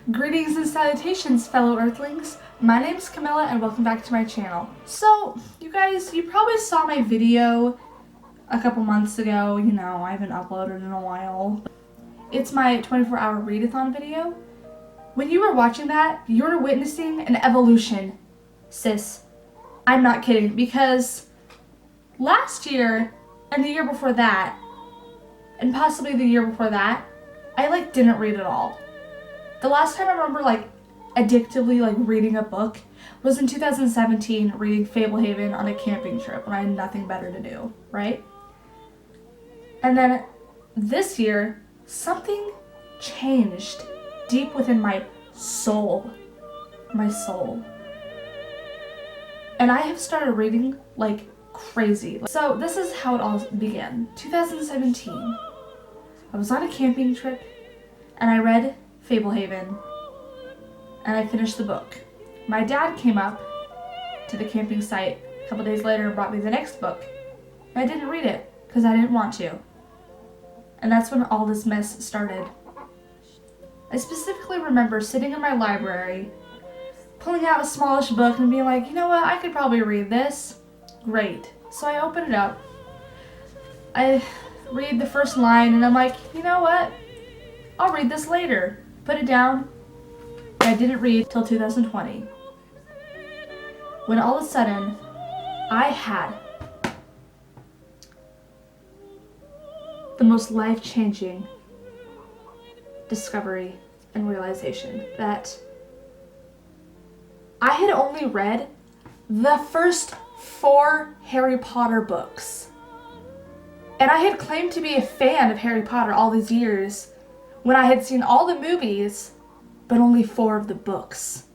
Greetings and salutations, fellow Earthlings. My name's Camilla and welcome back to my channel. So, you guys, you probably saw my video a couple months ago. You know, I haven't uploaded in a while. It's my 24-hour readathon video. When you were watching that, you were witnessing an evolution, sis. I'm not kidding, because last year and the year before that, and possibly the year before that, I didn't read at all. The last time I remember addictively reading a book was in 2017, reading Fablehaven on a camping trip when I had nothing better to do, right? And then this year, something changed deep within my soul. My soul. And I have started reading like crazy. So this is how it all began. 2017, I was on a camping trip and I read Fablehaven, and I finished the book. My dad came up to the camping site a couple days later and brought me the next book. And I didn't read it because I didn't want to. And that's when all this mess started. I specifically remember sitting in my library, pulling out a smallish book and being like, you know what, I could probably read this. Great. So I open it up. I read the first line and I'm like, you know what, I'll read this later. Put it down, and I didn't read till 2020. When all of a sudden, I had the most life-changing discovery and realization that I had only read the first 4 Harry Potter books. And I had claimed to be a fan of Harry Potter all these years, when I had seen all the movies, but only 4 of the books.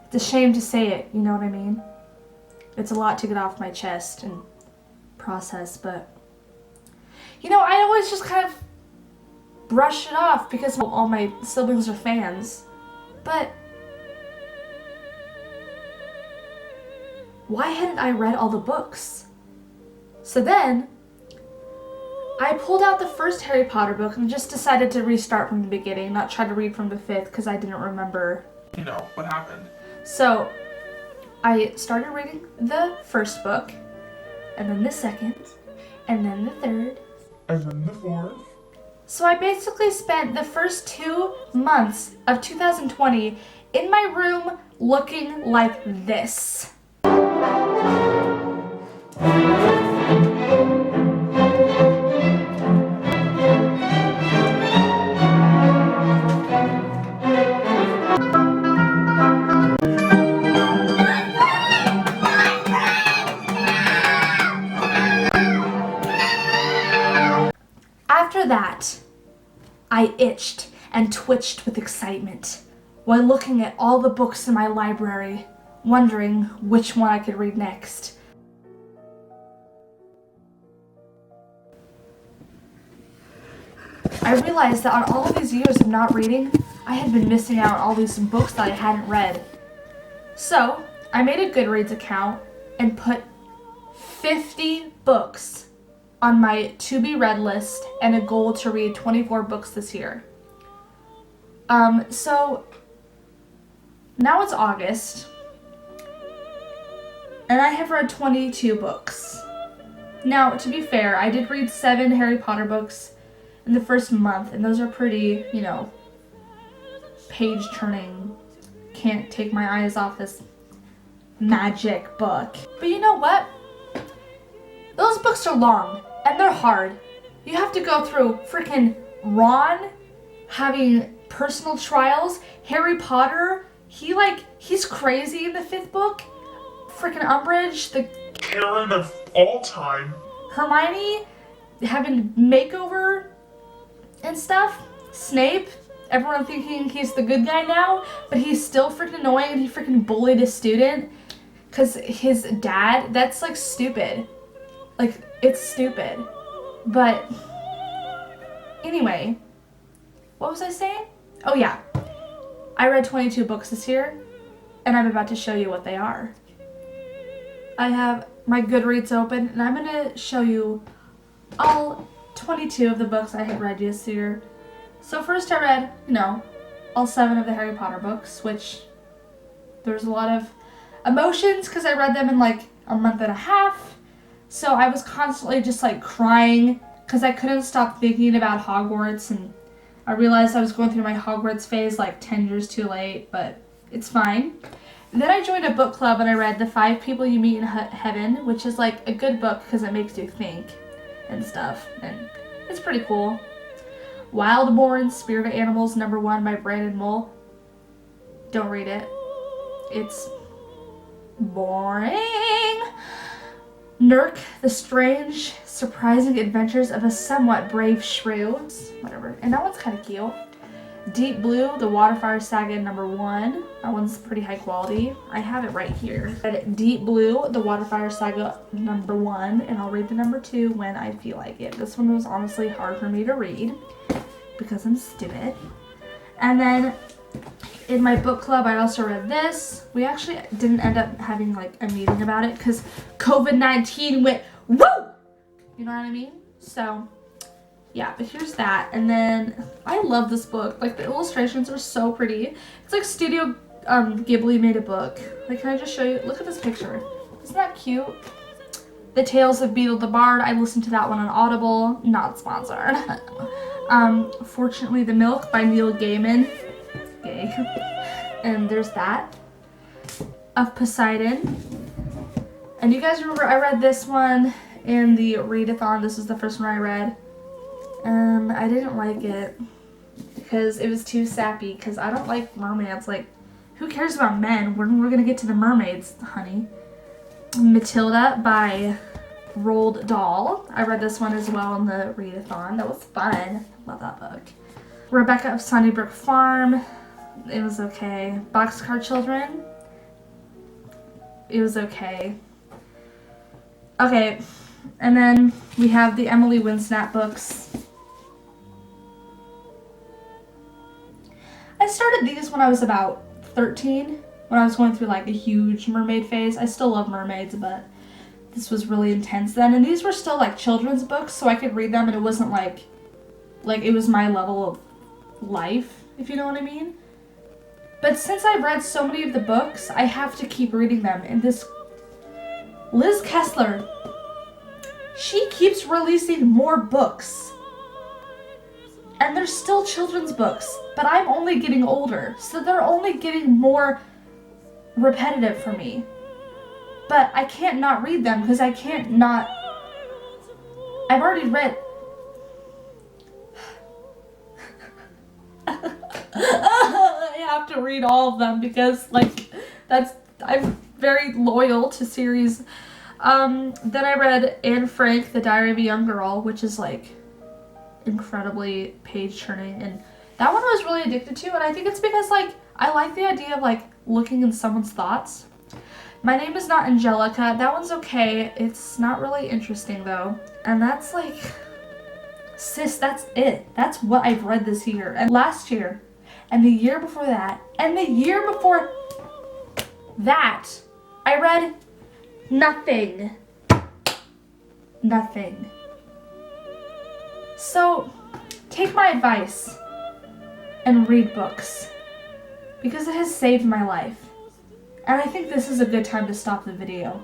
It's a shame to say it, you know what I mean? It's a lot to get off my chest and process, but you know, I always just kind of brush it off because all my siblings are fans. But why hadn't I read all the books? So then I pulled out the first Harry Potter book and just decided to restart from the beginning, not try to read from the 5th because I didn't remember. You know, what happened. So I started reading the first book, and then the second, and then the third, and then the 4th. So I basically spent the first 2 months of 2020 in my room looking like this. After that, I itched and twitched with excitement while looking at all the books in my library, wondering which one I could read next. I realized that on all of these years of not reading, I had been missing out on all these books that I hadn't read. So, I made a Goodreads account and put 50 books on my to-be-read list and a goal to read 24 books this year. So now it's August, and I have read 22 books. Now, to be fair, I did read 7 Harry Potter books in the first month, and those are pretty, you know, page-turning, can't take my eyes off this magic book. But you know what? Those books are long. And they're hard. You have to go through freaking Ron having personal trials. Harry Potter, he's crazy in the 5th book. Freaking Umbridge, the Karen of all time. Hermione having makeover and stuff. Snape, everyone thinking he's the good guy now, but he's still freaking annoying and he freaking bullied a student because his dad, that's stupid. It's stupid. But anyway, what was I saying? Oh yeah, I read 22 books this year, and I'm about to show you what they are. I have my Goodreads open, and I'm going to show you all 22 of the books I had read this year. So first I read, all 7 of the Harry Potter books, which there's a lot of emotions because I read them in like a month and a half. So I was constantly just like crying because I couldn't stop thinking about Hogwarts, and I realized I was going through my Hogwarts phase like 10 years too late, but it's fine. And then I joined a book club and I read The 5 People You Meet in Heaven, which is like a good book because it makes you think and stuff, and it's pretty cool. Wildborn Spirit of Animals #1 by Brandon Mull. Don't read it. It's boring. Nurk, The Strange, Surprising Adventures of a Somewhat Brave Shrew. Whatever. And that one's kind of cute. Deep Blue, The Waterfire Saga #1. That one's pretty high quality. I have it right here. Deep Blue, The Waterfire Saga #1, and I'll read the #2 when I feel like it. This one was honestly hard for me to read because I'm stupid. And then in my book club, I also read this. We actually didn't end up having like a meeting about it because COVID-19 went woo! You know what I mean? So yeah, but here's that. And then I love this book. Like, the illustrations are so pretty. It's like Studio Ghibli made a book. Like, can I just show you? Look at this picture. Isn't that cute? The Tales of Beetle the Bard. I listened to that one on Audible. Not sponsored. Fortunately the Milk by Neil Gaiman. Gay. And there's that. Of Poseidon. And you guys remember I read this one in the readathon. This is the first one I read. I didn't like it because it was too sappy, because I don't like romance. Like, who cares about men? We're gonna get to the mermaids, honey. Matilda by Roald Dahl. I read this one as well in the readathon. That was fun. Love that book. Rebecca of Sunnybrook Farm. It was okay. Boxcar Children. It was okay. Okay, and then we have the Emily Winsnap books. I started these when I was about 13, when I was going through like a huge mermaid phase. I still love mermaids, but this was really intense then. And these were still like children's books, so I could read them and it wasn't like it was my level of life, if you know what I mean. But since I've read so many of the books, I have to keep reading them. And this Liz Kessler, she keeps releasing more books. And they're still children's books, but I'm only getting older, so they're only getting more repetitive for me. But I can't not read them because I can't not. I've already read. I have to read all of them because, like, I'm very loyal to series. Then I read Anne Frank, The Diary of a Young Girl, which is like incredibly page turning, and that one I was really addicted to, and I think it's because like I like the idea of like looking in someone's thoughts. My Name Is Not Angelica, that one's okay. It's not really interesting though, and that's like, sis, that's it. That's what I've read this year and last year and the year before that and the year before that. I read nothing. So, take my advice and read books, because it has saved my life. And I think this is a good time to stop the video.